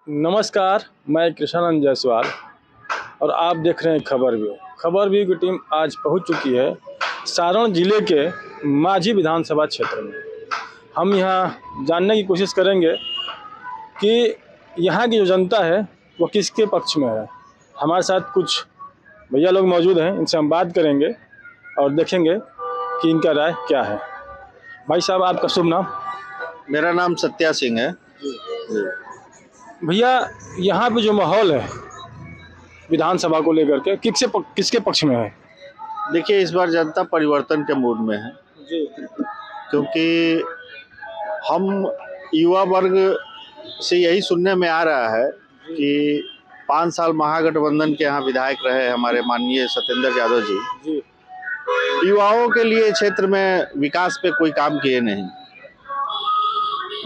नमस्कार, मैं कृष्णानंद जायसवाल और आप देख रहे हैं खबर व्यू की टीम आज पहुंच चुकी है सारण जिले के माझी विधानसभा क्षेत्र में। हम यहां जानने की कोशिश करेंगे कि यहां की जो जनता है वो किसके पक्ष में है। हमारे साथ कुछ भैया लोग मौजूद हैं, इनसे हम बात करेंगे और देखेंगे कि इनका राय क्या है। भाई साहब, आपका शुभ नाम? मेरा नाम सत्या सिंह है। भैया, यहाँ पे जो माहौल है विधानसभा को लेकर के किसके पक्ष में है? देखिए, इस बार जनता परिवर्तन के मूड में है जी। क्योंकि हम युवा वर्ग से यही सुनने में आ रहा है कि 5 साल महागठबंधन के यहाँ विधायक रहे हमारे माननीय सत्येंद्र यादव जी युवाओं के लिए क्षेत्र में विकास पे कोई काम किए नहीं।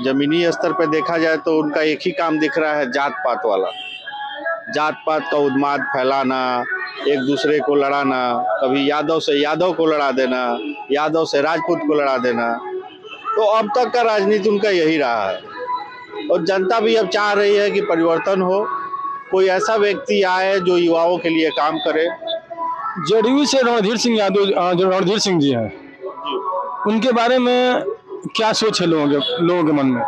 जमीनी स्तर पे देखा जाए तो उनका एक ही काम दिख रहा है, जात पात वाला। जात पात का उन्माद फैलाना, एक दूसरे को लड़ाना, कभी यादव से यादव को लड़ा देना, यादव से राजपूत को लड़ा देना। तो अब तक का राजनीति उनका यही रहा है और जनता भी अब चाह रही है कि परिवर्तन हो, कोई ऐसा व्यक्ति आए जो युवाओं के लिए काम करे। जेडीयू से रणधीर सिंह यादव, जो रणधीर सिंह जी हैं, उनके बारे में क्या सोच है लोगों के मन में?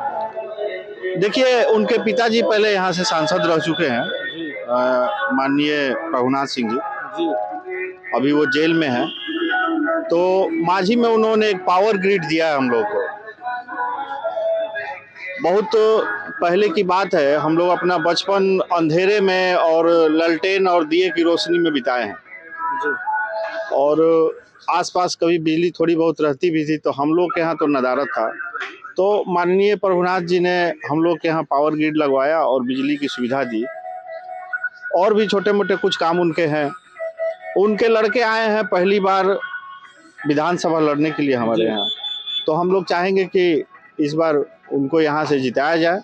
देखिए, उनके पिताजी पहले यहाँ से सांसद रह चुके हैं, माननीय रघुनाथ सिंह जी। अभी वो जेल में हैं। तो माझी में उन्होंने एक पावर ग्रिड दिया है हम लोग को। बहुत पहले की बात है, हम लोग अपना बचपन अंधेरे में और ललटेन और दिए की रोशनी में बिताए हैं और आसपास कभी बिजली थोड़ी बहुत रहती भी थी तो हम लोग के यहाँ तो नदारत था। तो माननीय प्रभुनाथ जी ने हम लोग के यहाँ पावर ग्रिड लगवाया और बिजली की सुविधा दी। और भी छोटे मोटे कुछ काम उनके हैं। उनके लड़के आए हैं पहली बार विधानसभा लड़ने के लिए हमारे यहाँ, तो हम लोग चाहेंगे कि इस बार उनको यहाँ से जिताया जाए।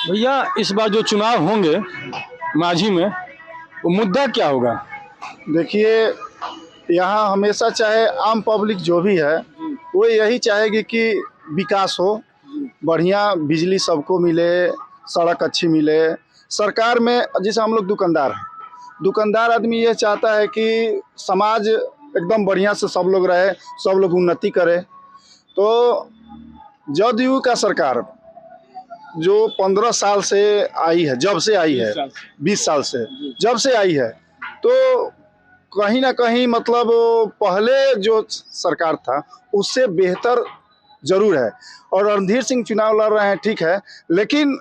भैया, इस बार जो चुनाव होंगे माझी में, वो मुद्दा क्या होगा? देखिए, यहाँ हमेशा चाहे आम पब्लिक जो भी है वो यही चाहेगी कि विकास हो, बढ़िया बिजली सबको मिले, सड़क अच्छी मिले। सरकार में जैसे हम लोग दुकानदार आदमी ये चाहता है कि समाज एकदम बढ़िया से सब लोग रहे, सब लोग उन्नति करे। तो जदयू का सरकार जो 15 साल से आई है, जब से आई है 20 साल से जब से आई है, तो कहीं ना कहीं मतलब पहले जो सरकार था उससे बेहतर जरूर है। और रणधीर सिंह चुनाव लड़ रहे हैं, ठीक है, लेकिन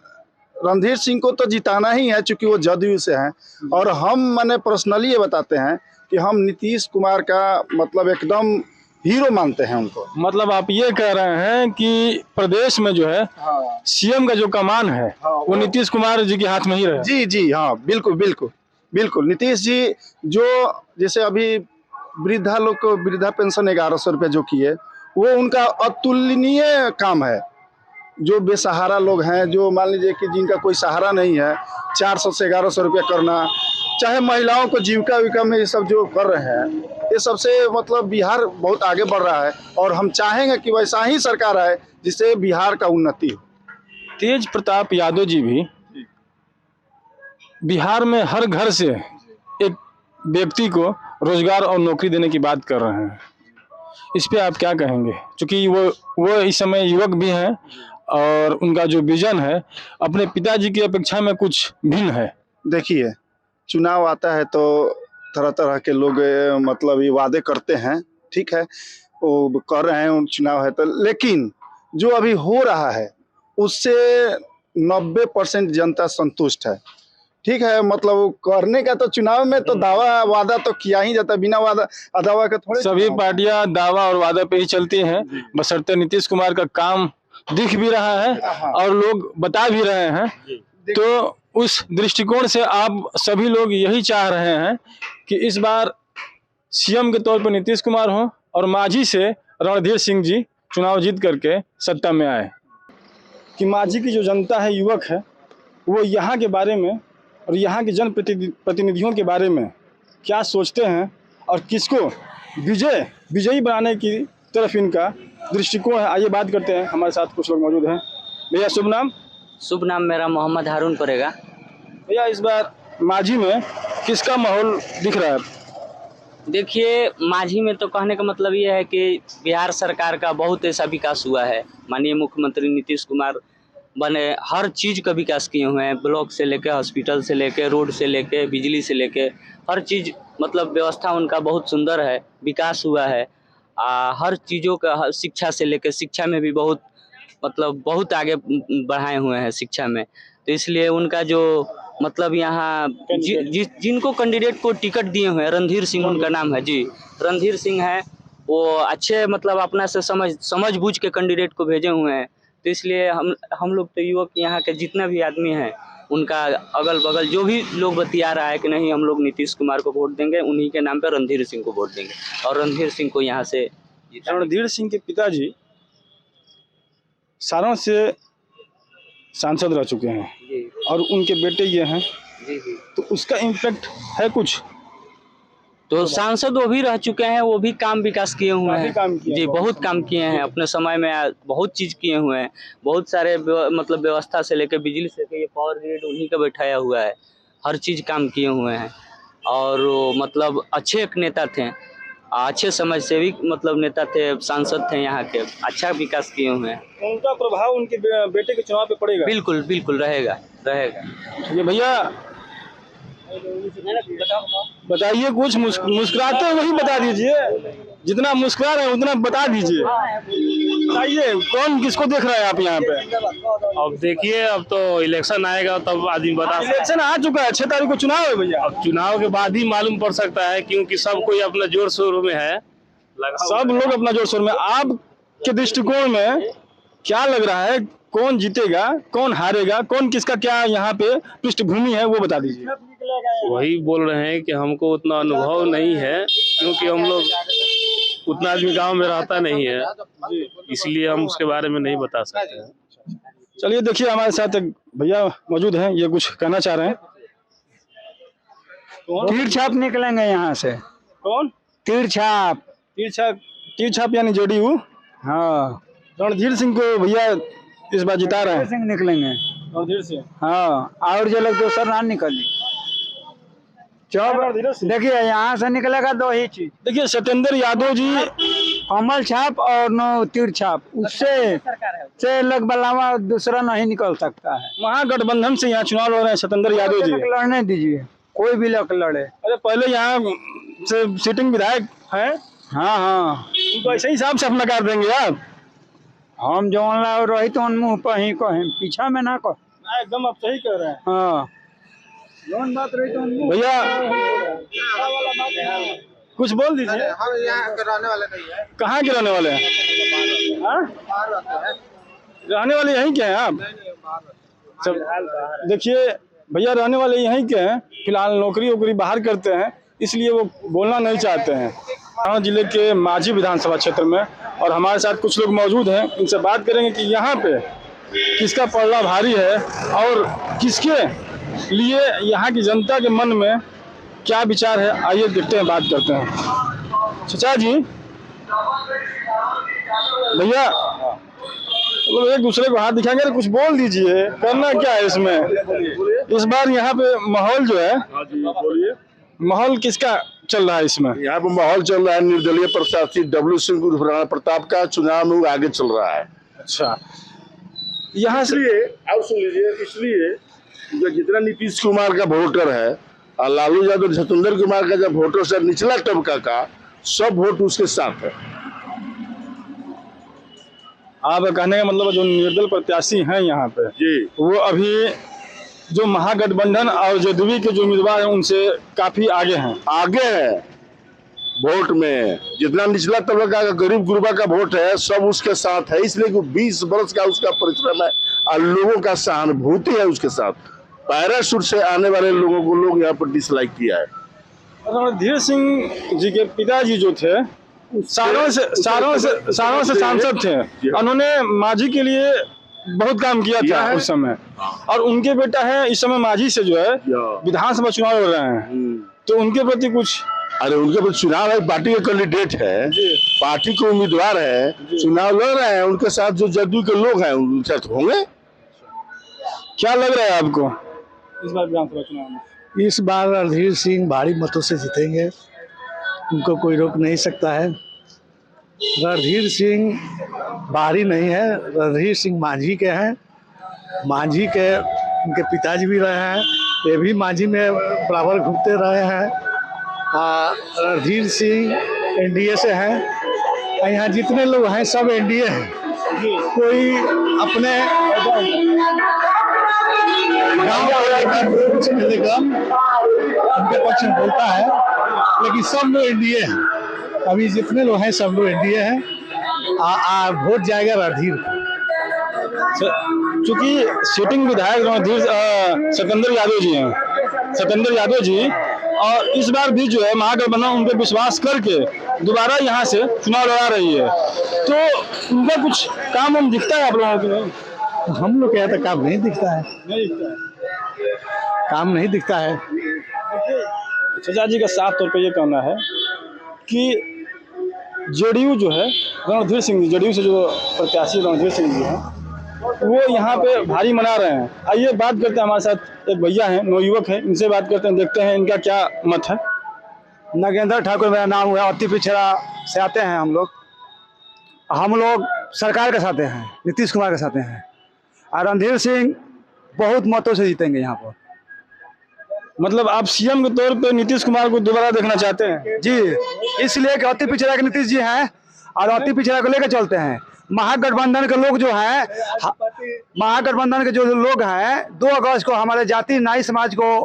रणधीर सिंह को तो जिताना ही है चूंकि वो जदयू से हैं। और हम मैंने पर्सनली ये बताते हैं कि हम नीतीश कुमार का मतलब एकदम हीरो मानते हैं उनको। मतलब आप ये कह रहे हैं कि प्रदेश में जो है सीएम का जो कमान है वो नीतीश कुमार जी के हाथ में ही रहे? जी जी हाँ, बिल्कुल बिल्कुल बिल्कुल। नीतीश जी जो जैसे अभी वृद्धा लोग को वृद्धा पेंशन 1100 रुपये जो किए, वो उनका अतुलनीय काम है। जो बेसहारा लोग हैं, जो मान लीजिए कि जिनका कोई सहारा नहीं है, 400 से 1100 रुपये करना, चाहे महिलाओं को जीविका में ये सब जो कर रहे हैं, ये सबसे मतलब बिहार बहुत आगे बढ़ रहा है। और हम चाहेंगे कि वैसा ही सरकार आए जिससे बिहार का उन्नति हो। तेज प्रताप यादव जी भी बिहार में हर घर से एक व्यक्ति को रोजगार और नौकरी देने की बात कर रहे हैं। इस पे आप क्या कहेंगे? क्योंकि वो इस समय युवक भी हैं और उनका जो विजन है अपने पिताजी की अपेक्षा में कुछ भिन्न है। देखिए, चुनाव आता है तो तरह तरह के लोग मतलब ये वादे करते हैं, ठीक है, वो कर रहे हैं, चुनाव है तो, लेकिन जो अभी हो रहा है उससे 90% जनता संतुष्ट है, ठीक है। मतलब करने का तो चुनाव में तो दावा वादा तो किया ही जाता है, बिना दावा के थोड़े। सभी पार्टियां दावा और वादा पे ही चलती हैं, बशर्ते नीतीश कुमार का काम दिख भी रहा है और लोग बता भी रहे हैं। तो उस दृष्टिकोण से आप सभी लोग यही चाह रहे हैं कि इस बार सीएम के तौर पर नीतीश कुमार हो और माझी से रणधीर सिंह जी चुनाव जीत करके सत्ता में आए। कि माझी की जो जनता है, युवक है, वो यहाँ के बारे में और यहाँ के जनप्रतिनिधियों के बारे में क्या सोचते हैं और किसको विजयी बनाने की तरफ इनका दृष्टिकोण है, आइए बात करते हैं। हमारे साथ कुछ लोग मौजूद हैं। भैया, शुभ नाम? शुभ नाम मेरा मोहम्मद हारून पड़ेगा। भैया इस बार माझी में किसका माहौल दिख रहा है? देखिए, माझी में तो कहने का मतलब ये है कि बिहार सरकार का बहुत ऐसा विकास हुआ है। माननीय मुख्यमंत्री नीतीश कुमार बने, हर चीज़ का विकास किए हुए हैं। ब्लॉक से लेके हॉस्पिटल से लेके रोड से लेके बिजली से लेके हर चीज़, मतलब व्यवस्था उनका बहुत सुंदर है, विकास हुआ है। हर चीज़ों का, शिक्षा से लेके, शिक्षा में भी बहुत, मतलब बहुत आगे बढ़ाए हुए हैं शिक्षा में। तो इसलिए उनका जो मतलब यहाँ जिनको कैंडिडेट को टिकट दिए हुए हैं, रणधीर सिंह उनका नाम है जी, रणधीर सिंह है, वो अच्छे मतलब अपना से समझ बूझ के कैंडिडेट को भेजे हुए हैं। तो इसलिए हम लोग तो युवक यहाँ के जितने भी आदमी हैं, उनका अगल बगल जो भी लोग बतिया रहा है कि नहीं हम लोग नीतीश कुमार को वोट देंगे, उन्हीं के नाम पर रणधीर सिंह को वोट देंगे और रणधीर सिंह को यहाँ से। रणधीर सिंह के पिताजी सारण से सांसद रह चुके हैं जी और उनके बेटे ये हैं, जी जी। तो उसका इम्पैक्ट है कुछ? तो सांसद वो भी रह चुके हैं, वो भी काम विकास किए हुए काफी हैं काम किए जी, हैं। बहुत काम किए हैं अपने समय में, बहुत चीज़ किए हुए हैं। बहुत सारे मतलब व्यवस्था से लेकर बिजली से लेकर ये पावर ग्रिड उन्हीं का बैठाया हुआ है, हर चीज़ काम किए हुए हैं। और वो मतलब अच्छे एक नेता थे, अच्छे समाज सेवी मतलब नेता थे, सांसद थे यहाँ के, अच्छा विकास किए हुए हैं। उनका प्रभाव उनके बेटे के चुनाव पे पड़ेगा? बिल्कुल बिल्कुल रहेगा रहेगा। ये भैया बताइए कुछ, मुस्कुराते वही बता दीजिए, जितना मुस्कुरा रहे हैं उतना बता दीजिए। बताइए कौन किसको देख रहा है आप यहाँ पे? अब देखिए, अब तो इलेक्शन आएगा तब आदमी बता सकता है। इलेक्शन आ चुका है, 6 तारीख को चुनाव है भैया। अब चुनाव के बाद ही मालूम पड़ सकता है, क्योंकि सब कोई अपना जोर शोर में है, सब लोग अपना जोर शोर में। आपके दृष्टिकोण में क्या लग रहा है, कौन जीतेगा, कौन हारेगा, कौन किसका क्या यहाँ पे पृष्ठभूमि है, वो बता दीजिए। वही बोल रहे हैं कि हमको उतना अनुभव नहीं है, क्योंकि हम लोग उतना आदमी गांव में रहता नहीं है, इसलिए हम उसके बारे में नहीं बता सकते हैं। चलिए देखिए, हमारे साथ एक भैया मौजूद हैं, ये कुछ कहना चाह रहे हैं। तीर छाप निकलेंगे यहाँ से। कौन? तीर छाप। तीर छाप यानी जेडीयू। हाँ, रणधीर सिंह को भैया इस बार जिता रहे हैं। सिंह निकलेंगे। रणधीर सिंह। हाँ, और जो लोग दूसरा ना निकली। देखिए यहाँ से निकलेगा 2 ही चीज। देखिए सत्येंद्र यादव जी, कमल छाप और नो तीर छाप, उससे से लग बलावा दूसरा नहीं निकल सकता है। महागठबंधन से यहाँ चुनाव लड़ रहे हैं सत्येंद्र यादव जी। लड़ने दीजिए, कोई भी लोग लड़े। अरे पहले यहाँ से सिटिंग विधायक है। हाँ हाँ, उनको ऐसे ही साफ साफ नकार देंगे आप? हम जो रही तो मुँह पर ही कहें, पीछा में ना कह। एकदम आप सही कह रहे हैं। हाँ, बात रही तो भैया कुछ बोल दीजिए। यहाँ के रहने वाले नहीं है। कहाँ के रहने वाले हैं? हाँ? रहने वाले यहीं के हैं आप? सब देखिए भैया, रहने वाले यहीं के हैं, फिलहाल नौकरी वोकरी बाहर करते हैं, इसलिए वो बोलना नहीं चाहते हैं। सारण जिले के माझी विधानसभा क्षेत्र में, और हमारे साथ कुछ लोग मौजूद हैं, इनसे बात करेंगे कि यहाँ पे किसका पलड़ा भारी है और किसके लिए यहाँ की जनता के मन में क्या विचार है। आइए देखते हैं, बात करते हैं। चाचा जी, भैया लोग एक दूसरे को हाथ दिखाएंगे, कुछ बोल दीजिए, करना क्या है इसमें? इस बार यहाँ पे माहौल जो है, माहौल किसका चल रहा है इसमें? यहाँ पे माहौल चल रहा है निर्दलीय प्रत्याशी डब्ल्यू सिंह उर्फ राणा प्रताप का चुनाव में आगे चल रहा है। अच्छा, यहाँ से इसलिए आप सुन लीजिए, इसलिए जो जितना नीतीश कुमार का वोटर है और लालू यादव सत्येंद्र कुमार का जब वोटर से निचला तबका का सब वोट उसके साथ है। आप कहने का मतलब जो निर्दल प्रत्याशी हैं यहाँ पे जी, वो अभी जो महागठबंधन और जेडीयू के जो उम्मीदवार हैं उनसे काफी आगे हैं। आगे है वोट में, जितना निचला तबका का गरीब गुरबा का वोट है सब उसके साथ है, इसलिए कि 20 वर्ष का उसका परिश्रम है और लोगों का सहानुभूति है उसके साथ। पैराशूट से आने वाले लोगों को लोग यहाँ पर डिसलाइक किया है। रणधीर सिंह जी के पिताजी जो थे सारण से सांसद थे, उन्होंने माझी के लिए बहुत काम किया था उस समय, और उनके बेटा है इस समय माझी से जो है विधानसभा चुनाव लड़ रहे हैं, तो उनके प्रति कुछ? अरे उनके पास चुनाव है, पार्टी के कैंडिडेट है, पार्टी के उम्मीदवार है, चुनाव लड़ रहे हैं, उनके साथ जो जदयू के लोग हैं उनके साथ होंगे। क्या लग रहा है आपको इस बार विधानसभा चुनाव में? इस बार रणधीर सिंह भारी मतों से जीतेंगे, उनको कोई रोक नहीं सकता है। रणधीर सिंह बाहरी नहीं है, रणधीर सिंह मांझी के हैं। मांझी के उनके पिताजी भी रहे हैं, ये भी मांझी में बराबर घूमते रहे हैं। रणधीर सिंह एनडीए से हैं, यहाँ जितने लोग हैं सब एनडीए हैं। कोई अपने उनके पक्ष में बोलता है, लेकिन सब लोग एनडीए हैं। अभी जितने लोग हैं सब लोग एनडीए हैं। वोट जाएगा रणधीर को। चूंकि सिटिंग विधायक रणधीर सत्येंद्र यादव जी हैं, सत्येंद्र यादव जी, और इस बार भी जो है महागठबंधन उन पर विश्वास करके दोबारा यहाँ से चुनाव लड़ा रही है, तो उनका कुछ काम हम दिखता है आप लोगों को? नहीं, हम लोग कहते काम नहीं दिखता है, नहीं दिखता है, काम नहीं दिखता है। चाचा जी का साफ तौर पे ये कहना है कि जेडीयू जो है रणधीर सिंह जी, जेडीयू से जो प्रत्याशी रणधीर सिंह जी हैं, वो यहाँ पे भारी मना रहे हैं। आइए बात करते हैं, हमारे साथ एक भैया हैं, नवयुवक हैं, इनसे बात करते हैं, देखते हैं इनका क्या मत है। नागेंद्र ठाकुर मेरा नाम हुआ, अति पिछड़ा से आते हैं हम लोग। सरकार के साथ हैं, नीतीश कुमार के साथ हैं, और रणधीर सिंह बहुत मतों से जीतेंगे यहाँ पर। मतलब आप सीएम के तौर पे नीतीश कुमार को दोबारा देखना चाहते हैं? जी, इसलिए कि अति पिछड़ा के नीतीश जी हैं और अति पिछड़ा को लेकर चलते हैं। महागठबंधन के लोग जो हैं, महागठबंधन के जो लोग हैं, 2 अगस्त को हमारे जाति नाई समाज को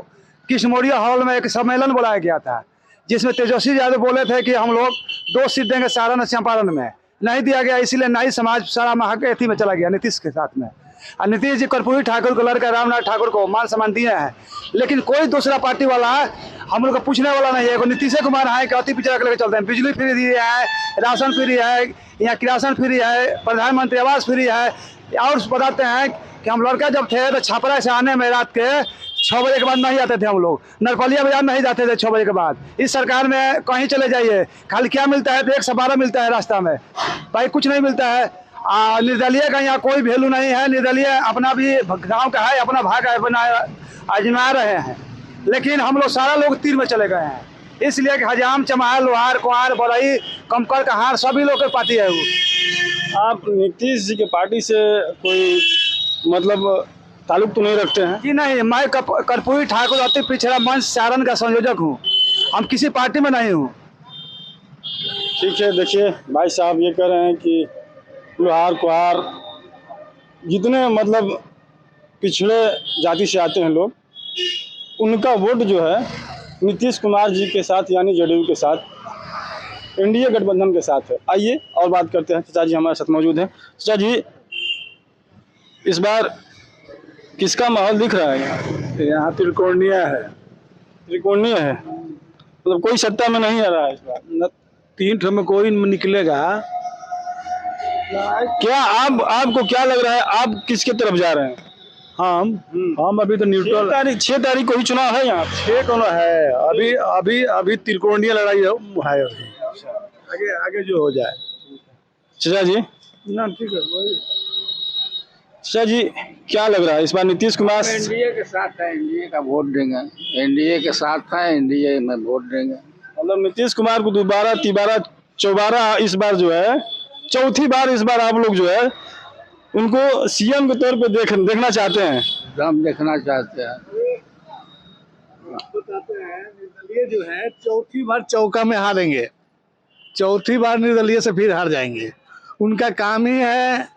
कृष्णमोरिया हॉल में एक सम्मेलन बुलाया गया था, जिसमें तेजस्वी यादव बोले थे कि हम लोग 2 सीट देंगे सारण और चंपारण में। नहीं दिया गया, इसीलिए नाई समाज सारा महागठबंधन में चला गया नीतीश के साथ में। और नीतीश जी कर्पूरी ठाकुर को लड़का रामनाथ ठाकुर को मान सम्मान दिए हैं, लेकिन कोई दूसरा पार्टी वाला हम लोग को पूछने वाला नहीं है। कोई नीतीश कुमार है कि अति पिछड़ा लेकर चलते हैं। बिजली फ्री दी है, राशन फ्री है, यहाँ किरासन फ्री है, प्रधानमंत्री आवास फ्री है। और बताते हैं कि हम लड़का जब थे तो छपरा से आने में रात के 6 बजे के बाद नहीं आते थे हम लोग, नरपलिया बाजार नहीं जाते थे 6 बजे के बाद। इस सरकार में कहीं चले जाइए, खाली क्या मिलता है, तो 112 मिलता है रास्ता में, भाई कुछ नहीं मिलता है। निर्दलीय का यहाँ कोई वैल्यू नहीं है। निर्दलीय अपना भी गांव का है, अपना भाग आजमा रहे हैं, लेकिन हम लोग सारा लोग तीर में चले गए हैं। इसलिए कि हजाम, चमार, लोहार, कुंवार, बरई, कमकर, कहार सभी लोग की पार्टी है वो। आप नीतीश जी के पार्टी से कोई मतलब ताल्लुक तो नहीं रखते हैं? जी नहीं, मैं कर्पूरी ठाकुर अति पिछड़ा मंच सारण का संयोजक हूँ, हम किसी पार्टी में नहीं हूँ। ठीक है, देखिए भाई साहब ये कह रहे हैं कि लोहार, कुहार, जितने मतलब पिछड़े जाति से आते हैं लोग, उनका वोट जो है नीतीश कुमार जी के साथ यानी जेडीयू के साथ, एनडीए गठबंधन के साथ है। आइए और बात करते हैं, चाचा जी हमारे साथ मौजूद हैं। चाचा जी, इस बार किसका माहौल दिख रहा है? यहाँ त्रिकोणीय है। त्रिकोणीय है, मतलब कोई सत्ता में नहीं आ रहा है इस बार? 3 ठो में कोई निकलेगा। क्या आपको क्या लग रहा है, आप किसके तरफ जा रहे हैं? हम अभी तो न्यूट्रल। 6 तारीख को ही चुनाव है यहाँ? 6 कौन है? अभी त्रिकोणीय लड़ाई है अभी। आगे जो हो जाए। चाचा जी ना ठीक है। चाचा जी क्या लग रहा है इस बार नीतीश कुमार? एनडीए के साथ है, एनडीए का वोट देंगे। एनडीए के साथ है, एनडीए में वोट देंगे। मतलब नीतीश कुमार को दोबारा, तिबारा, चौबारा इस बार जो है, चौथी बार इस बार आप लोग जो है उनको सीएम के तौर पे देखना चाहते हैं? हम देखना चाहते हैं। निर्दलीय जो है चौथी बार चौका में हारेंगे, चौथी बार निर्दलीय से फिर हार जाएंगे। उनका काम ही है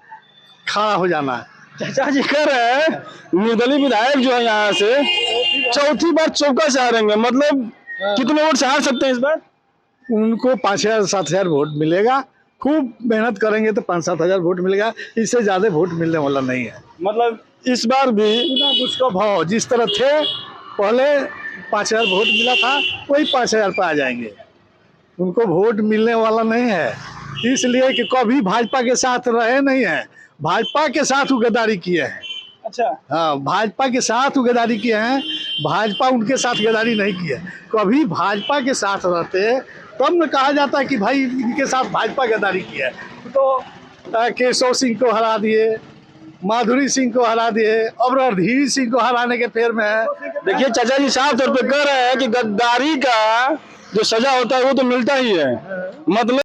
खड़ा हो जाना। चाचा जी कह रहे हैं निर्दलीय विधायक जो है यहाँ से चौथी बार चौका से हारेंगे, मतलब कितने वोट से हार सकते हैं इस बार? उनको 5,000-7,000 वोट मिलेगा। खूब मेहनत करेंगे तो 5-7 हजार वोट मिलेगा, इससे ज्यादा वोट मिलने वाला नहीं है। मतलब इस बार भी उसका भाव जिस तरह थे पहले 5,000 वोट मिला था, वही 5,000 पे आ जाएंगे। उनको वोट मिलने वाला नहीं है, इसलिए कि कभी भाजपा के साथ रहे नहीं है, भाजपा के साथ वो गद्दारी किए हैं। अच्छा, हाँ, भाजपा के साथ वो गद्दारी किए हैं, भाजपा उनके साथ गद्दारी नहीं की है। कभी भाजपा के साथ रहते तब न कहा जाता है कि भाई इनके साथ भाजपा गद्दारी की है। तो केशव सिंह को हरा दिए, माधुरी सिंह को हरा दिए, अब रणधीर सिंह को हराने के फेर में है। देखिए चाचा जी साफ तौर पे कह रहे हैं कि गद्दारी का जो सजा होता है वो तो मिलता ही है, मतलब